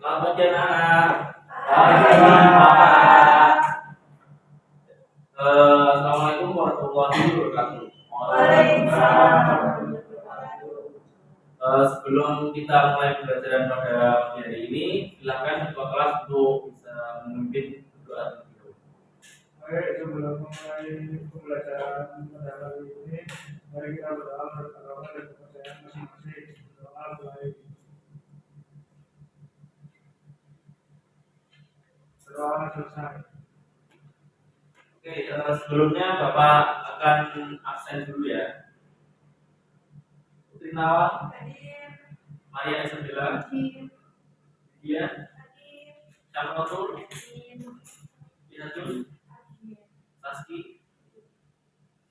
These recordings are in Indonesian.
Selamat pagi anak. Selamat Pak. Assalamualaikum warahmatullahi wabarakatuh. Waalaikumsalam. Sebelum kita mulai pembelajaran pada pagi hari ini, silakan ketua kelas untuk bisa memimpin doa terlebih. Baik, sebelum mulai pembelajaran pada hari ini, mari kita berdoa menurut agama dan kepercayaan masing-masing. Doa mulai. Doa selesai. Oke, sebelumnya Bapak akan absen dulu ya. Putri Nawang, Maria Isabella, Dian, Syamrotul, Inatus, Saski,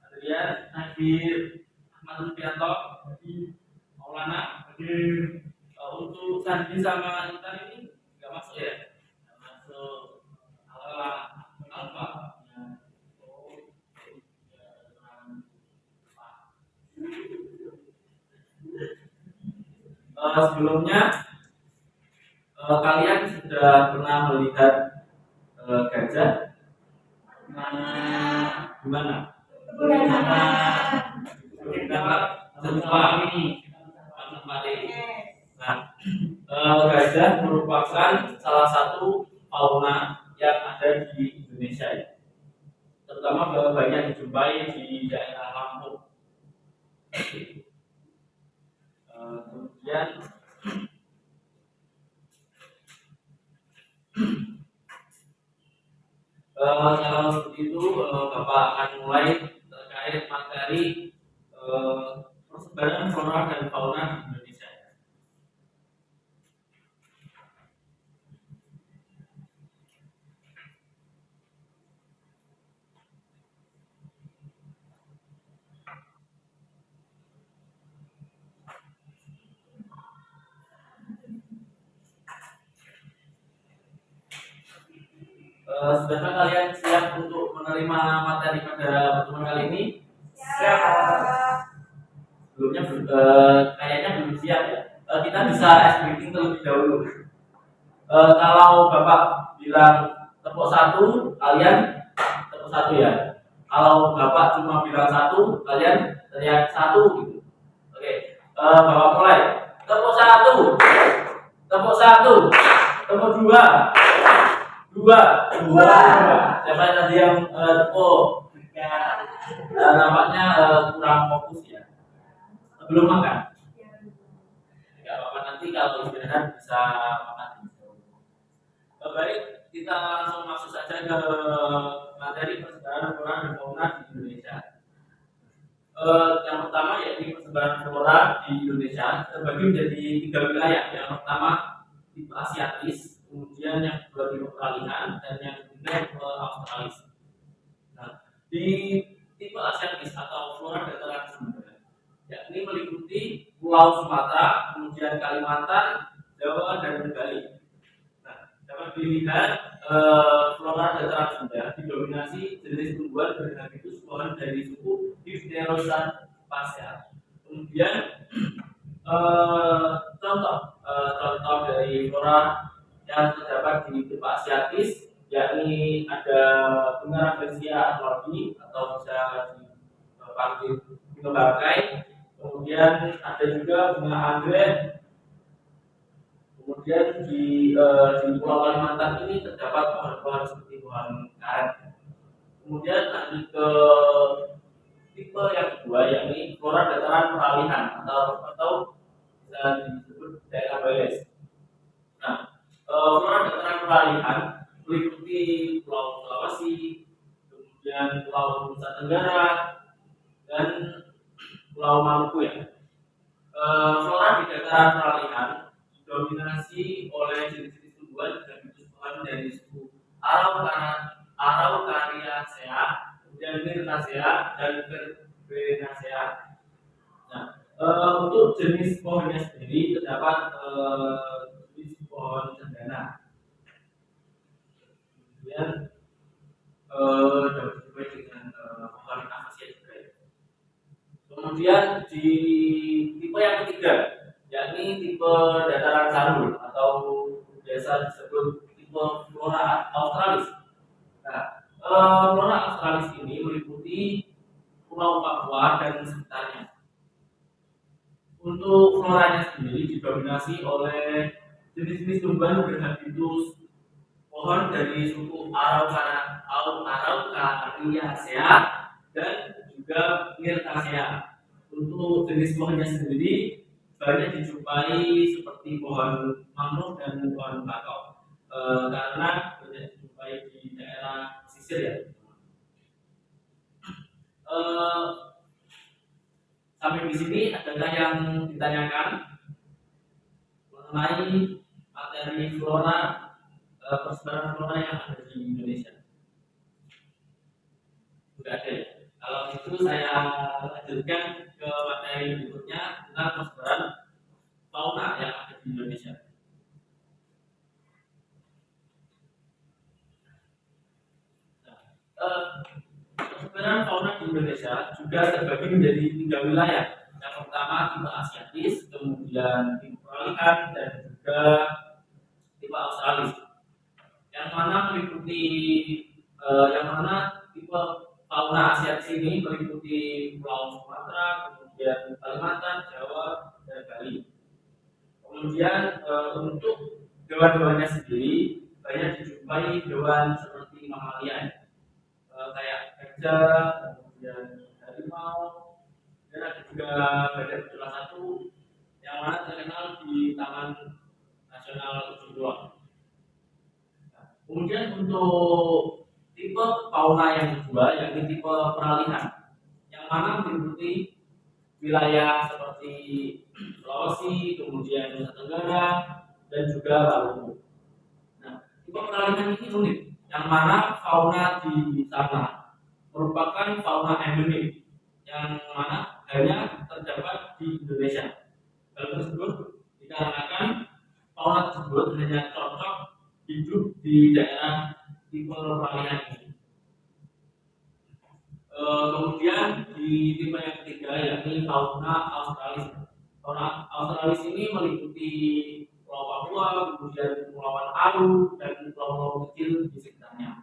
Adrian, Nadir, Ahmad Rupianto, Maulana. Untuk Sandi sama Intan ini nggak masuk ya? Nggak masuk. Alfa. Sebelumnya kalian sudah pernah melihat gajah? Gimana? Nah, gajah merupakan salah satu fauna yang ada di Indonesia ya. Terutama banyak dijumpai di daerah Lampung. Kemudian kalau seperti itu Bapak akan mulai terkait materi persebaran flora dan fauna di Indonesia. Sudahkah kalian siap untuk menerima materi pada pertemuan kali ini? Siap. Sebelumnya kayaknya belum siap ya. Kita bisa ice breaking terlebih dahulu. Kalau Bapak bilang tepuk satu, kalian tepuk satu ya. Kalau Bapak cuma bilang satu, kalian teriak satu gitu. Oke, Bapak mulai. Tepuk satu, tepuk satu, tepuk dua. Dua. Siapa tadi yang tepuk? Nampaknya kurang fokus ya. Belum makan. Tidak apa-apa, nanti kalau istirahat bisa makan. Baik, kita langsung masuk saja ke materi persebaran flora dan fauna di Indonesia. Yang pertama yaitu persebaran flora di Indonesia terbagi menjadi 3 wilayah. Yang pertama tipe Asiatis, kemudian yang kedua tipe peralihan, dan yang ketiga tipe Australis. Nah, di tipe Asiatis atau flora dataran rendah, yakni meliputi Pulau Sumatera, kemudian Kalimantan, Jawa, dan Bali. Nah, dapat dilihat flora dataran rendah didominasi jenis tumbuhan berhabitus pohon dari suku Dipterosa Pasea. Kemudian contoh dari flora yang terdapat di tipe Asiatis yakni ada bunga rafflesia atlabi atau bisa dipanggil bunga bangkai, kemudian ada juga bunga anggrek, kemudian di Pulau Kalimantan ini terdapat pohon-pohon seperti pohon karet. Kemudian lanjut ke tipe yang kedua yakni flora dataran peralihan atau bisa disebut daerah Bales. Nah, flora dataran peralihan meliputi Pulau Sulawesi, kemudian Pulau Nusa Tenggara, dan Pulau Maluku ya. Flora di dataran peralihan didominasi oleh jenis-jenis tumbuhan dan pohon dari suku Araucariaceae, kemudian Myrtaceae dan Verbenaceae. Nah, untuk jenis pohonnya sendiri terdapat jenis pohon cendana. Kemudian dapat dijumpai dengan pohon akasia juga ya. Kemudian di tipe yang ketiga yakni tipe dataran sandul atau biasa disebut tipe flora australis. Nah, flora australis ini meliputi Pulau Papua dan sekitarnya. Untuk floranya sendiri didominasi oleh jenis-jenis tumbuhan berhabitus pohon dari suku Araucariaceae dan juga Myrtaceae. Untuk jenis pohonnya sendiri banyak dijumpai seperti pohon mangrove dan pohon bakau, karena banyak dijumpai di daerah pesisir ya. Sampai di sini adakah yang ditanyakan mengenai materi flora, persebaran flora yang ada di Indonesia? Sudah ada ya? Kalau itu saya lanjutkan ke materi berikutnya tentang persebaran fauna yang ada di Indonesia. Persebaran fauna di Indonesia juga terbagi menjadi 3 wilayah. Yang pertama tipe asiatis, kemudian tipe peralihan, dan juga tipe australis. Yang mana meliputi yang mana tipe fauna asiatis ini meliputi Pulau Sumatera, kemudian Kalimantan, Jawa, dan Bali. Kemudian untuk hewan-hewannya sendiri banyak dijumpai hewan seperti mamalia, kayak gajah, kemudian harimau, dan ada juga badak bercula satu yang mana terkenal di Taman Nasional Ujung Kulon. Kemudian untuk tipe fauna yang kedua yakni tipe peralihan, yang mana meliputi wilayah seperti Sulawesi, kemudian Nusa Tenggara, dan juga Maluku. Nah, tipe peralihan ini unik, yang mana fauna di sana merupakan fauna endemik, yang mana hanya terdapat di Indonesia. Hal tersebut dikarenakan fauna tersebut hanya cocok hidup di daerah tipe peralihan ini. Kemudian di tipe yang ketiga yakni fauna australis. Fauna australis ini meliputi Pulau Papua, kemudian Kepulauan Aru, dan pulau-pulau kecil di sekitarnya.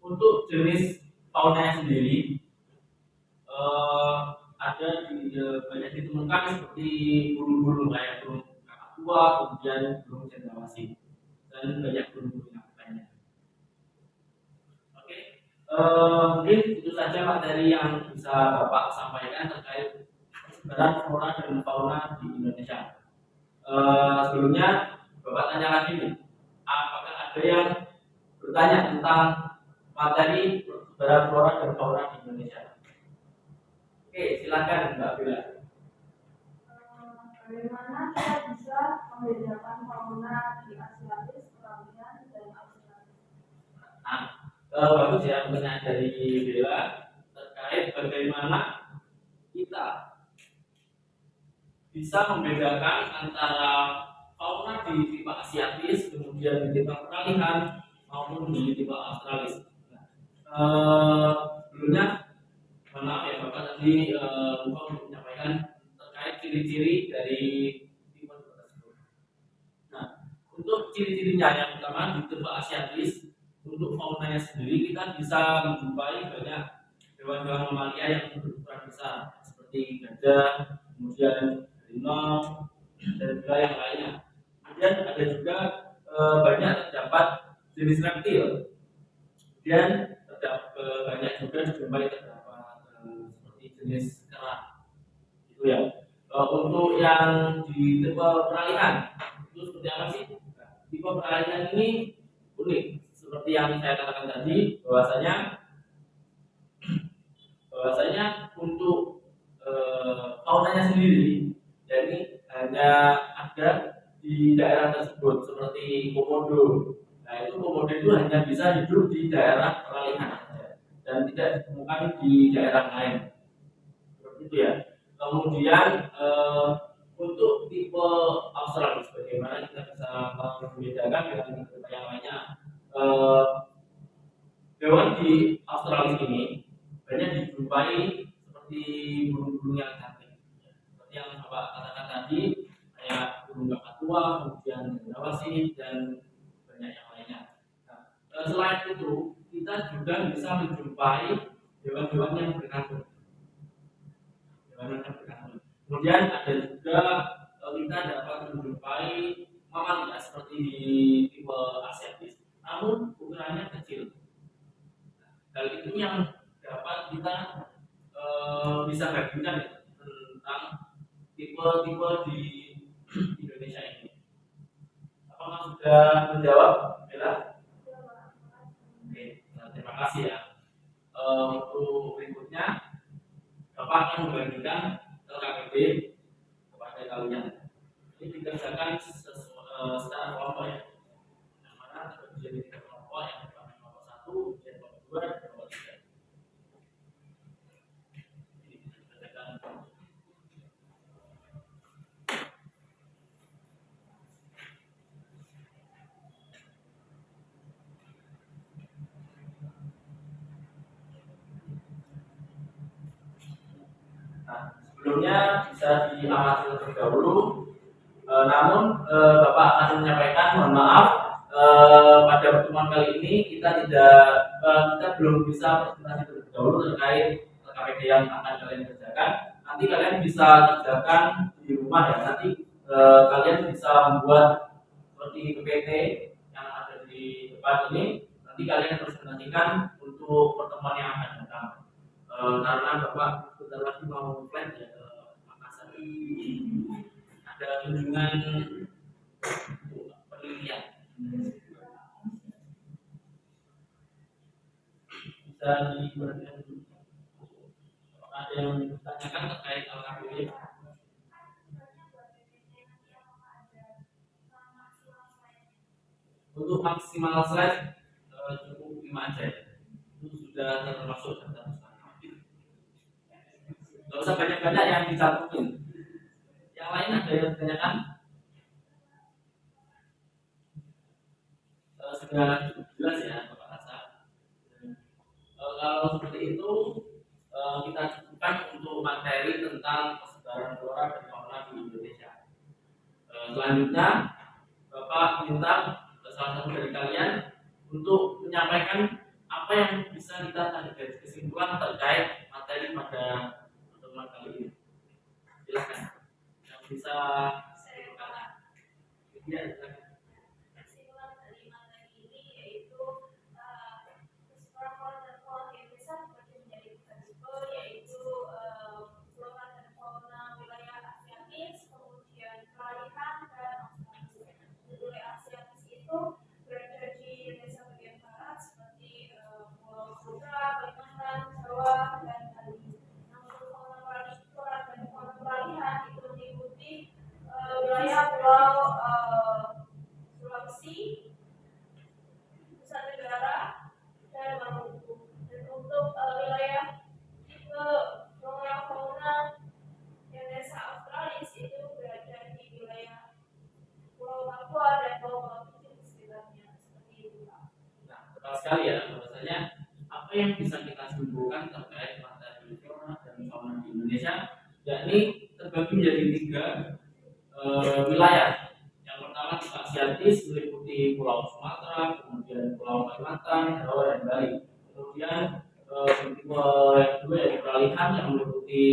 Untuk jenis fauna sendiri ada banyak ditemukan seperti burung-burung kayak burung kakak tua, kemudian burung cendrawasih, dan banyak burung-burung yang lainnya. Oke, mungkin itu saja materi yang bisa Bapak sampaikan terkait persebaran flora dan fauna di Indonesia. Sebelumnya Bapak tanya lagi nih, apakah ada yang bertanya tentang materi persebaran flora dan fauna di Indonesia? Oke, silakan Mbak Bella. Bagaimana kita bisa membedakan fauna di asiatis, peralihan, dan australis? Bagus ya pertanyaan dari Bella terkait bagaimana kita bisa membedakan antara fauna di tipe asiatis, kemudian di tipe peralihan, maupun di tipe australis. Sebelumnya maaf ya Bapak tadi lupa untuk menyampaikan terkait ciri-ciri dari tipe tersebut. Nah, untuk ciri-cirinya yang pertama di tipe asiatis, untuk faunanya sendiri kita bisa menjumpai banyak hewan-hewan mamalia yang berukuran besar seperti gajah, kemudian harimau, dan juga yang lainnya. Kemudian ada juga banyak terdapat jenis reptil. Kemudian banyak juga dijumpai terdapat seperti jenis kera. Itu ya. Untuk yang di tipe peralihan itu seperti apa sih? Tipe peralihan ini unik, seperti yang saya katakan tadi, bahwasanya untuk faunanya sendiri, jadi hanya ada di daerah tersebut seperti komodo. Nah itu komodo itu hanya bisa hidup di daerah peralihan dan tidak ditemukan di daerah lain. Seperti itu ya. Kemudian untuk tipe australis, bagaimana kita bisa membedakan dengan tipe yang lainnya? Hewan di Australis ini banyak dijumpai seperti burung-burung yang cantik, seperti yang Bapak katakan tadi, kayak burung kakak tua, kemudian cendrawasih, dan banyak yang lainnya. Nah, selain itu kita juga bisa menjumpai hewan-hewan yang berkabut. Kemudian ada juga kita dapat menjumpai mamalia seperti di tipe asiatis, namun ukurannya kecil. Hal ini yang dapat kita bisa bandingkan ya, tentang tipe-tipe di Indonesia ini. Apakah sudah menjawab, Bella? Oke, nah, terima kasih ya. Untuk berikutnya, Bapak akan membandingkan LKPD kepada kalian. Ini dikerjakan secara kelompok ya. Yang mana terjadi tiga kelompok, yang pertama kelompok 1, yang kelompok 2, dan kelompok 3. Ini dikerjakan. Nah, sebelumnya bisa diamati terlebih dahulu. Namun Bapak akan menyampaikan, mohon maaf, pada pertemuan kali ini kita belum bisa presentasi terlebih dahulu terkait LKPD yang akan kalian kerjakan. Nanti kalian bisa kerjakan di rumah ya. Nanti kalian bisa membuat seperti PPT yang ada di depan ini. Nanti kalian presentasikan untuk pertemuan yang akan datang. Karena Bapak sebentar lagi mau flight ya ke Makassar. Ada kunjungan penelitian. Bisa diperhatikan dulu. Ada yang ditanyakan terkait LKPD? Untuk maksimal slide cukup 5 aja. Itu sudah termasuk data besar. Gak usah banyak-banyak yang dicantumin. Yang lain ada yang ditanyakan? Sudah cukup jelas ya Bapak rasa. Kalau seperti itu kita cukupkan untuk materi tentang persebaran flora dan fauna di Indonesia. Selanjutnya Bapak minta salah satu dari kalian untuk menyampaikan apa yang bisa kita tarik dari kesimpulan terkait materi pada pertemuan kali ini. Silakan yang bisa ya, Kesimpulan dari materi ini yaitu keseluruhan dan fauna Indonesia terbagi menjadi tiga tipe, yaitu flora dan fauna wilayah Asiatis, kemudian peralihan dan Australia. Wilayah Asiatis itu berada di Indonesia bagian barat seperti Pulau Sumatera, Kalimantan, Jawa, dan Bali. Namun flora dan fauna peralihan itu meliputi wilayah Pulau Sulawesi, Nusa Tenggara, dan Maluku. Dan untuk wilayah tipe flora fauna Indonesia Australis itu berada di wilayah Pulau Papua dan Pulau kecil di sekitarnya, seperti itu Pak. Nah, tepat sekali ya, bahwasanya apa yang bisa kita simpulkan terkait materi flora dan fauna di Indonesia, yakni terbagi menjadi 3 wilayah. Yang pertama tipe Asiatis meliputi Pulau Sumatera, kemudian Pulau Kalimantan, Jawa, dan Bali. Kemudian tipe yang kedua yaitu peralihan yang meliputi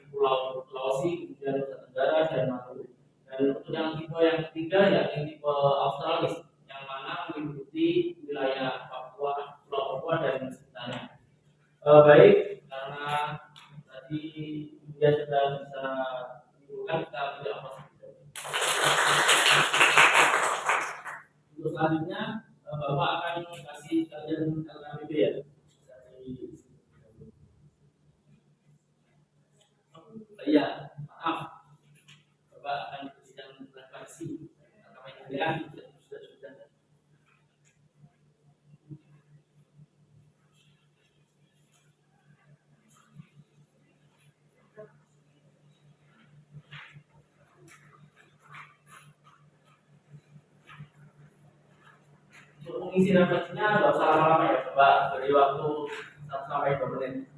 Pulau Sulawesi, kemudian Nusa Tenggara, dan Maluku. Dan untuk yang tipe yang ketiga yakni tipe Australis yang mana meliputi wilayah Papua, Pulau Papua, dan sekitarnya. Baik, karena tadi dia sudah bisa menyimpulkan, kita ambil apa saja. Untuk selanjutnya Bapak akan kasih kalian LKPD ya. Iya, maaf. Bapak akan sedang refleksi LKPD kan sudah. Untuk mengisi refleksinya nggak usah lama-lama ya, Bapak. Beri waktu 1 sampai 2 menit.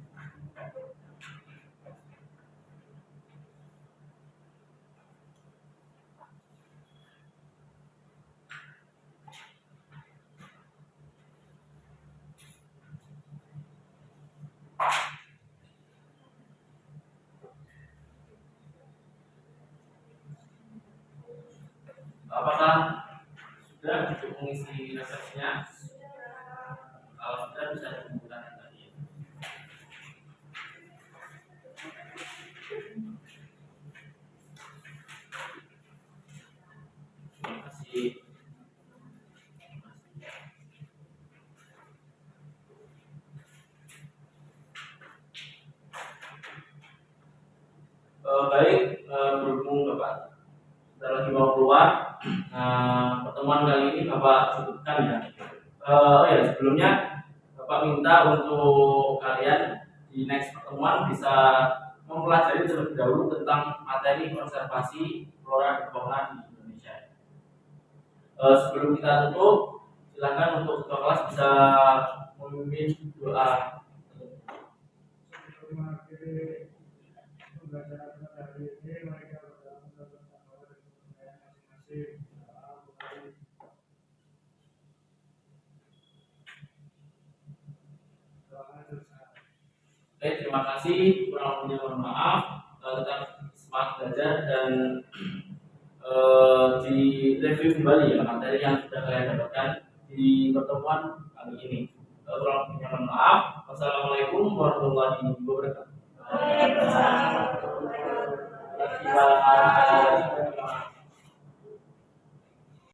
Apakah sudah cukup mengisi refleksinya? Kalau sudah bisa dikumpulkan tadi. Terima kasih. Baik, berhubung Bapak sudah lagi mau keluar, pertemuan kali ini Bapak cukupkan ya. Oh ya, sebelumnya Bapak minta untuk kalian di next pertemuan bisa mempelajari terlebih dahulu tentang materi konservasi flora dan fauna di Indonesia. Sebelum kita tutup, silakan untuk ketua kelas bisa memimpin doa. Sebelum mengakhiri pembelajaran hari ini, mari kita berdoa untuk bertakwa dan kepercayaan masing-masing. Doa selesai. Baik, terima kasih. Kurang lebihnya mohon maaf. Tetap semangat belajar dan di review kembali ya materi yang sudah kalian dapatkan di pertemuan kali ini. Kurang lebihnya mohon maaf. Wassalamualaikum warahmatullahi wabarakatuh. Waalaikumsalam. Terima kasih.